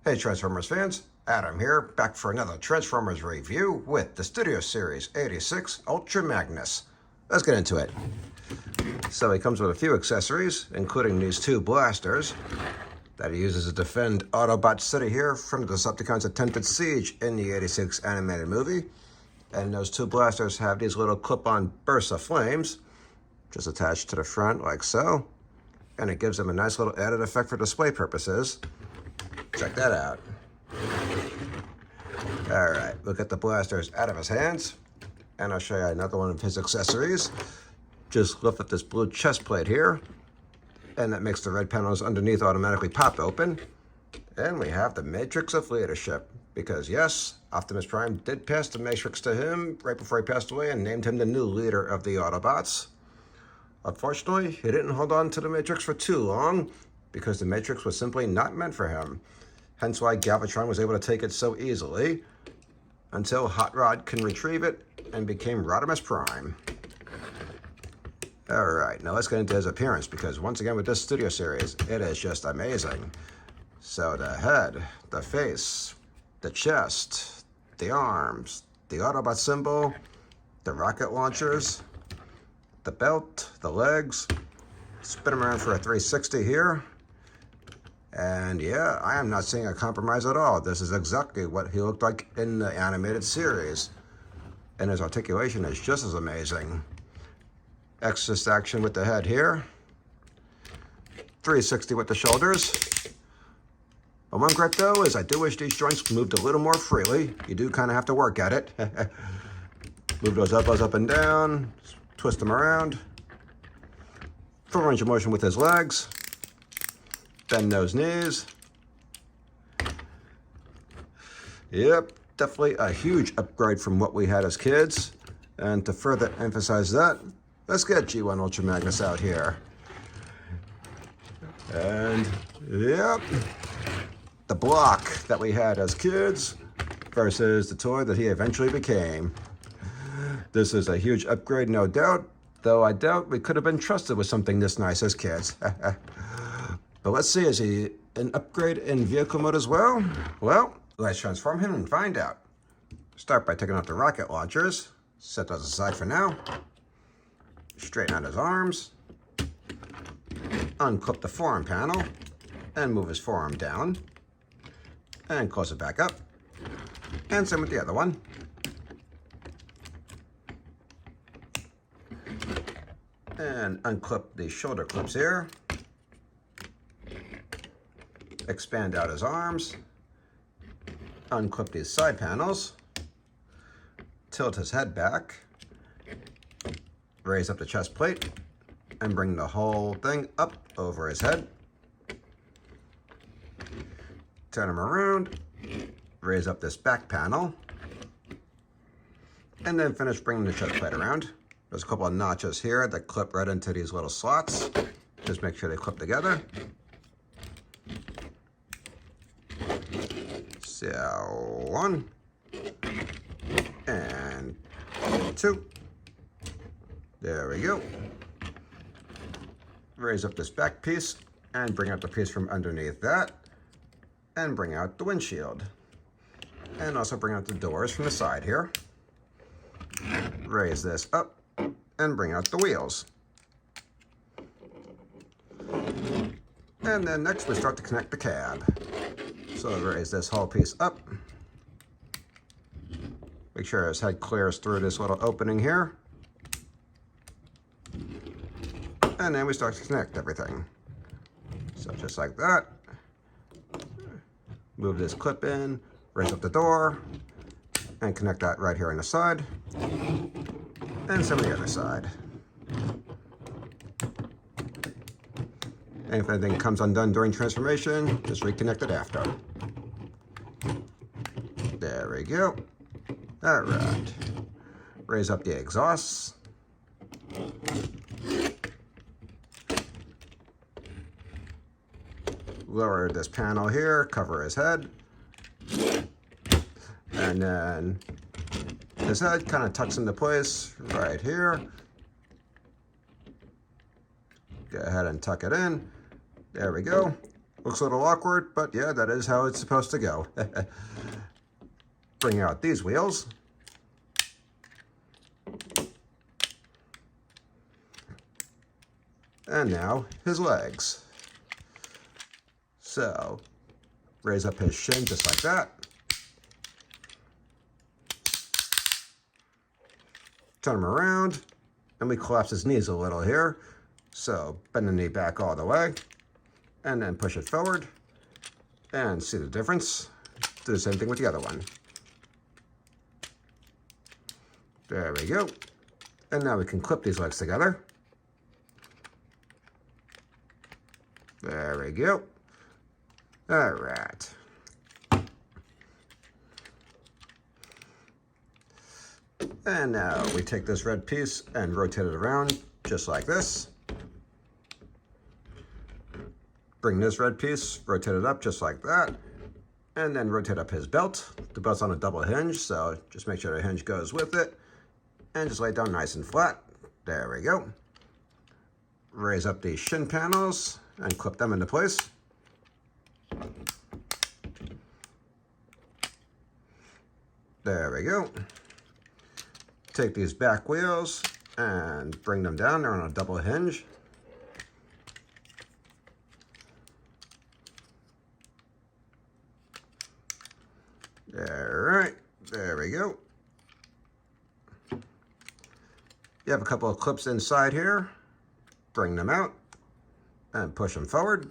Hey Transformers fans, Adam here, back for another Transformers review with the Studio Series 86 Ultra Magnus. Let's get into it. So he comes with a few accessories, including these two blasters that he uses to defend Autobot City here from the Decepticons' attempted siege in the 86 animated movie. And those two blasters have these little clip-on bursts of flames, just attached to the front like so. And it gives them a nice little added effect for display purposes. Check that out. All right, we'll get the blasters out of his hands, and I'll show you another one of his accessories. Just lift up this blue chest plate here, and that makes the red panels underneath automatically pop open. And we have the Matrix of Leadership, because yes, Optimus Prime did pass the Matrix to him right before he passed away and named him the new leader of the Autobots. Unfortunately, he didn't hold on to the Matrix for too long, because the Matrix was simply not meant for him. Hence why Galvatron was able to take it so easily, until Hot Rod can retrieve it and became Rodimus Prime. Alright, now let's get into his appearance, because once again with this Studio Series, it is just amazing. So the head, the face, the chest, the arms, the Autobot symbol, the rocket launchers, the belt, the legs, spin him around for a 360 here. And yeah, I am not seeing a compromise at all. This is exactly what he looked like in the animated series. And his articulation is just as amazing. Exorcist action with the head here. 360 with the shoulders. But one gripe though is I do wish these joints moved a little more freely. You do kind of have to work at it. Move those elbows up and down. Twist them around. Full range of motion with his legs. Bend those knees. Yep, definitely a huge upgrade from what we had as kids. And to further emphasize that, let's get G1 Ultra Magnus out here. And yep, the block that we had as kids versus the toy that he eventually became. This is a huge upgrade, no doubt, though I doubt we could have been trusted with something this nice as kids. But let's see, is he an upgrade in vehicle mode as well? Well, let's transform him and find out. Start by taking out the rocket launchers. Set those aside for now. Straighten out his arms. Unclip the forearm panel and move his forearm down. And close it back up. And same with the other one. And unclip the shoulder clips here. Expand out his arms, unclip these side panels, tilt his head back, raise up the chest plate, and bring the whole thing up over his head. Turn him around, raise up this back panel, and then finish bringing the chest plate around. There's a couple of notches here that clip right into these little slots. Just make sure they clip together. So 1 and 2. There we go. Raise up this back piece and bring out the piece from underneath that, and bring out the windshield, and also bring out the doors from the side here. Raise this up and bring out the wheels. And then next we start to connect the cab. So raise this whole piece up. Make sure his head clears through this little opening here. And then we start to connect everything. So just like that. Move this clip in, raise up the door, and connect that right here on the side. And some on the other side. And if anything comes undone during transformation, just reconnect it after. There we go. All right. Raise up the exhausts. Lower this panel here, cover his head. And then his head kind of tucks into place right here. Go ahead and tuck it in. There we go. Looks a little awkward, but yeah, that is how it's supposed to go. Bring out these wheels. And now his legs. So, raise up his shin just like that. Turn him around, and we collapse his knees a little here. So, bend the knee back all the way, and then push it forward, and see the difference. Do the same thing with the other one. There we go. And now we can clip these legs together. There we go. All right. And now we take this red piece and rotate it around just like this. Bring this red piece, rotate it up just like that, and then rotate up his belt. The belt's on a double hinge, so just make sure the hinge goes with it, and just lay it down nice and flat. There we go. Raise up these shin panels and clip them into place. There we go. Take these back wheels and bring them down. They're on a double hinge. All right, there we go. You have a couple of clips inside here. Bring them out and push them forward.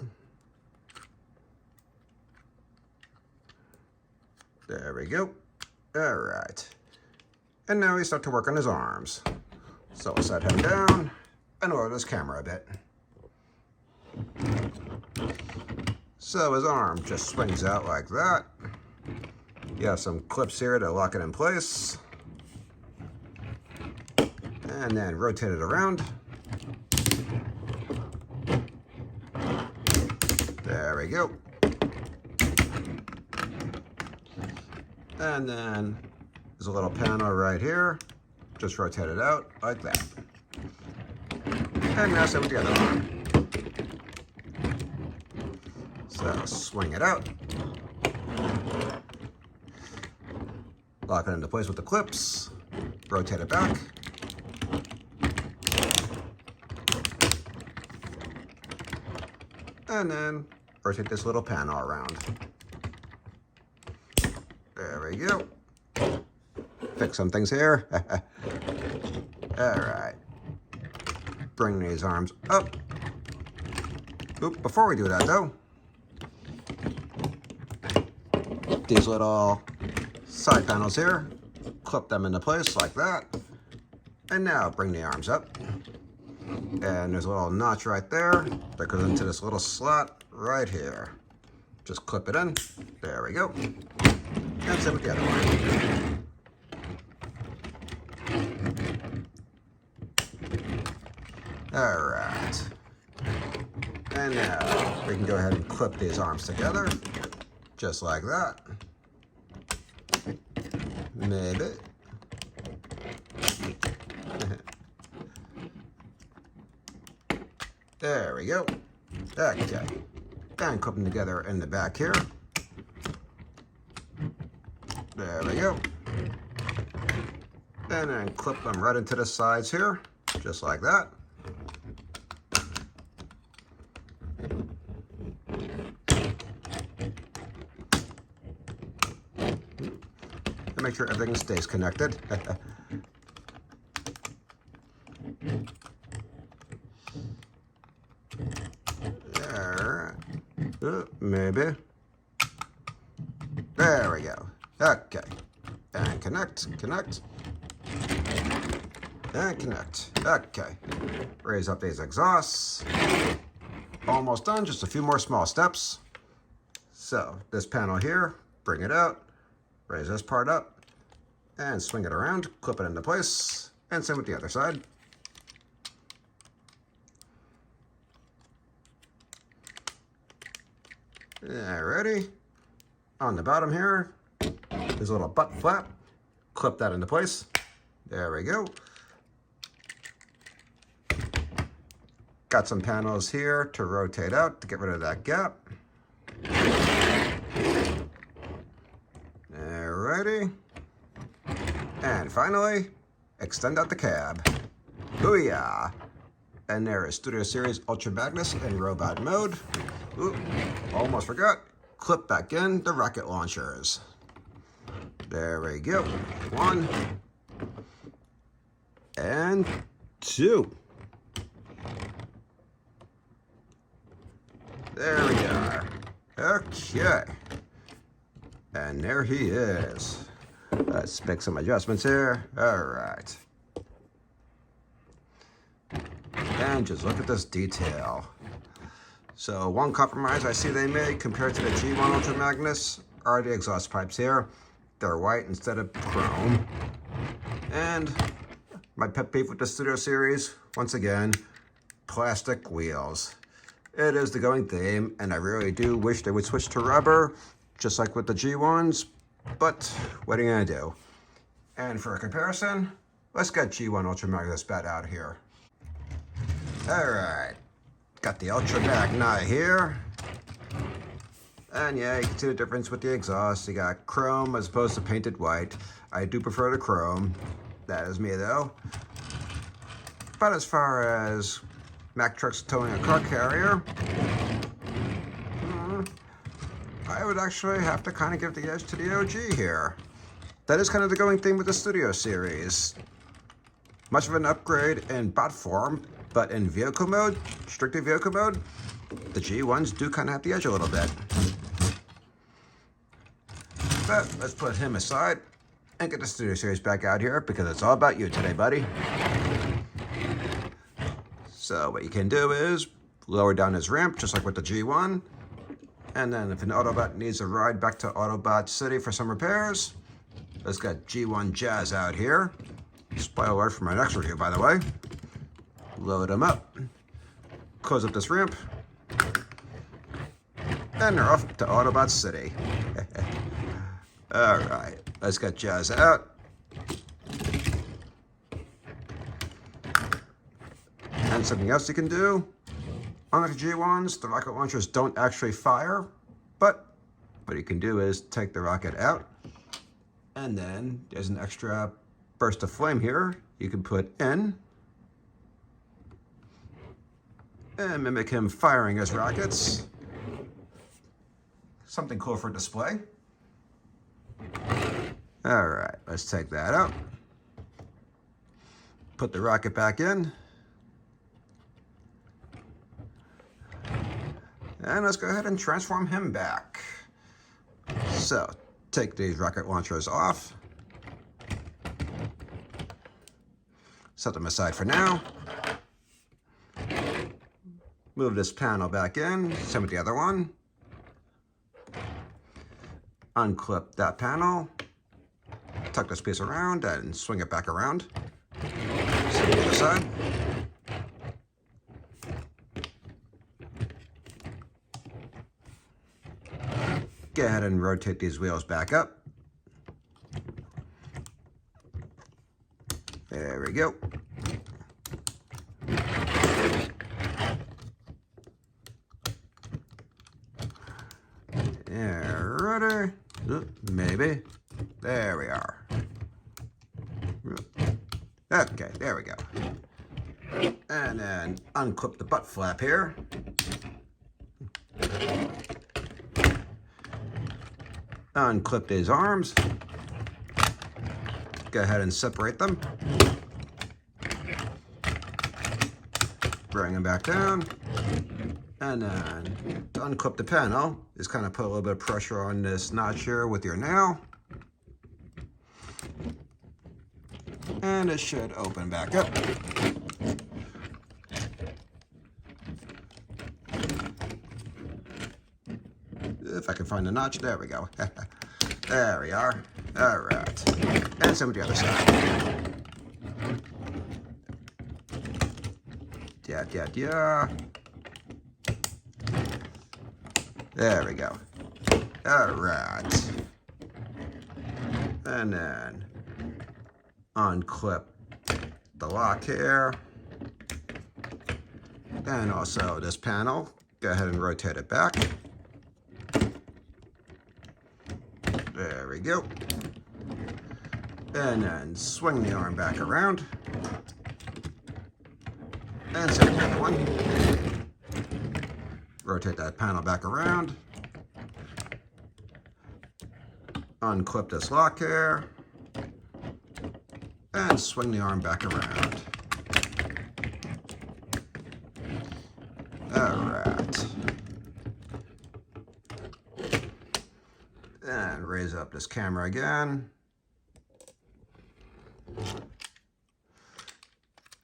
There we go. All right. And now we start to work on his arms. So we'll set him down and lower this camera a bit. So his arm just swings out like that. You have some clips here to lock it in place. And then rotate it around. There we go. And then there's a little panel right here. Just rotate it out like that. And now same with the other arm. So swing it out. Lock it into place with the clips. Rotate it back. And then rotate this little panel around. There we go. Fix some things here. All right. Bring these arms up. Oop, before we do that though, these little side panels here, clip them into place like that. And now bring the arms up. And there's a little notch right there that goes into this little slot right here. Just clip it in. There we go. And same with the other one. All right. And now we can go ahead and clip these arms together, just like that. Maybe. There we go. Okay. And clip them together in the back here. There we go. And then clip them right into the sides here, just like that. And make sure everything stays connected. Maybe. There we go. Okay. And connect. And connect. Okay. Raise up these exhausts. Almost done. Just a few more small steps. So, this panel here, bring it out. Raise this part up. And swing it around. Clip it into place. And same with the other side. Alrighty. On the bottom here, there's a little butt flap. Clip that into place. There we go. Got some panels here to rotate out to get rid of that gap. Alrighty. And finally, extend out the cab. Booyah! And there is Studio Series Ultra Magnus in robot mode. Oop, almost forgot. Clip back in the rocket launchers. There we go. 1 and 2. There we are. Okay. And there he is. Let's make some adjustments here. All right. And just look at this detail. So one compromise I see they made compared to the G1 Ultra Magnus are the exhaust pipes here. They're white instead of chrome. And my pet peeve with the Studio Series, once again, plastic wheels. It is the going theme, and I really do wish they would switch to rubber, just like with the G1s, but what are you gonna do? And for a comparison, let's get G1 Ultra Magnus bat out here. All right, got the Ultra Magni here. And yeah, you can see the difference with the exhaust. You got chrome as opposed to painted white. I do prefer the chrome. That is me though. But as far as Mack trucks towing a car carrier, I would actually have to kind of give the edge to the OG here. That is kind of the going theme with the Studio Series. Much of an upgrade in bot form, but in vehicle mode, strictly vehicle mode, the G1s do kind of have the edge a little bit. But let's put him aside and get the Studio Series back out here because it's all about you today, buddy. So what you can do is lower down his ramp, just like with the G1. And then if an Autobot needs a ride back to Autobot City for some repairs, let's get G1 Jazz out here. Spoiler alert for my next review, by the way. Load him up. Close up this ramp. And they're off to Autobot City. All right, let's get Jazz out. And something else you can do. Unlike the G1s, the rocket launchers don't actually fire, but what you can do is take the rocket out, and then there's an extra burst of flame here you can put in, and mimic him firing his rockets. Something cool for display. All right, let's take that out. Put the rocket back in. And let's go ahead and transform him back. So, take these rocket launchers off. Set them aside for now. Move this panel back in, same with the other one. Unclip that panel. Tuck this piece around and swing it back around. Set it to the side. Go ahead and rotate these wheels back up. There we go. Ready? Maybe. There we are. Okay, there we go. And then unclip the butt flap here. Unclip these arms. Go ahead and separate them. Bring them back down. And then to unclip the panel is kind of put a little bit of pressure on this notch here with your nail. And it should open back up. If I can find the notch, there we go. There we are. All right. And some of the other side. Yeah. There we go. All right. And then unclip the lock here. And also this panel. Go ahead and rotate it back. There we go. And then swing the arm back around. And set the other one. Rotate that panel back around. Unclip this lock here. And swing the arm back around. Alright. And raise up this camera again.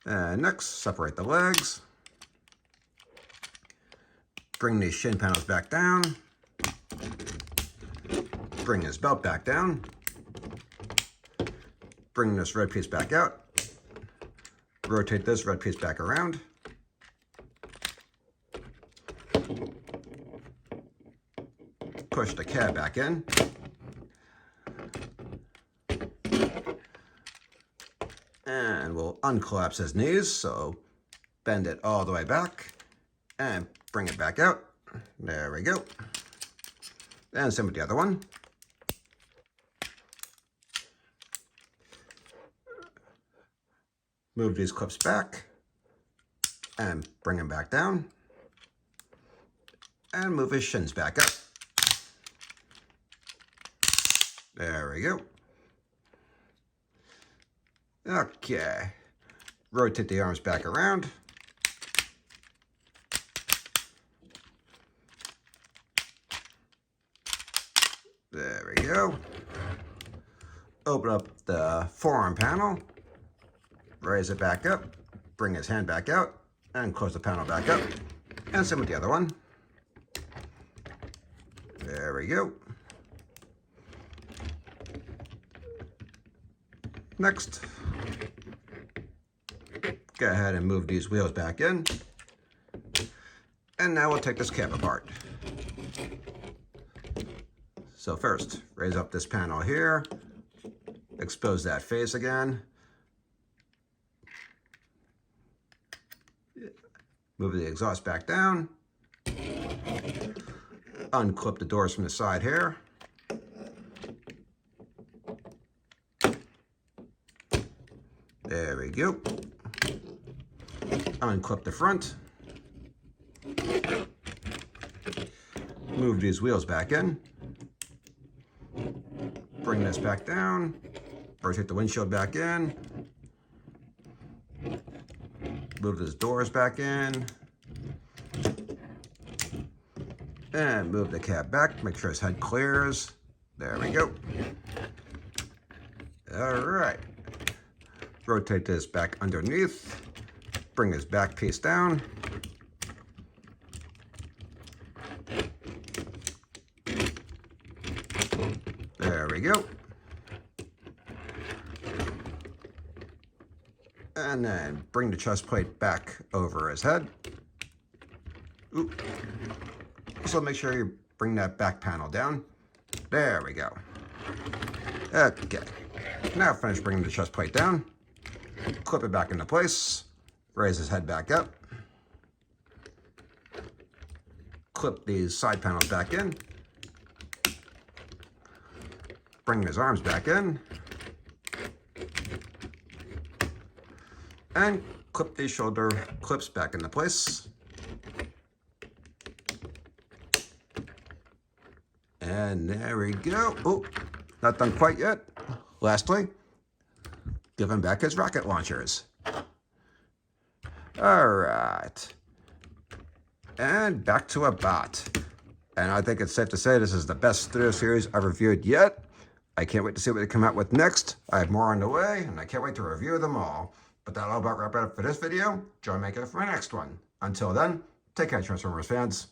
And next, separate the legs. Bring these shin panels back down. Bring this belt back down. Bring this red piece back out. Rotate this red piece back around. Push the cab back in. And we'll uncollapse his knees, so bend it all the way back and bring it back out. There we go. And same with the other one. Move these clips back and bring them back down. And move his shins back up. There we go. Okay. Rotate the arms back around. There we go. Open up the forearm panel. Raise it back up. Bring his hand back out. And close the panel back up. And same with the other one. There we go. Next, go ahead and move these wheels back in. And now we'll take this cab apart. So first, raise up this panel here. Expose that face again. Move the exhaust back down. Unclip the doors from the side here. There we go. Unclip the front. Move these wheels back in. Bring this back down. Rotate the windshield back in. Move these doors back in. And move the cab back. Make sure his head clears. There we go. All right. Rotate this back underneath. Bring his back piece down. There we go. And then bring the chest plate back over his head. Oop. Also make sure you bring that back panel down. There we go. Okay. Now finish bringing the chest plate down. Clip it back into place. Raise his head back up. Clip these side panels back in. Bring his arms back in. And clip these shoulder clips back into place. And there we go. Oh, not done quite yet. Lastly, give him back his rocket launchers. All right. And back to a bot. And I think it's safe to say this is the best studio series I've reviewed yet. I can't wait to see what they come out with next. I have more on the way, and I can't wait to review them all. But that'll about wrap it up for this video. Join me again for my next one. Until then, take care, Transformers fans.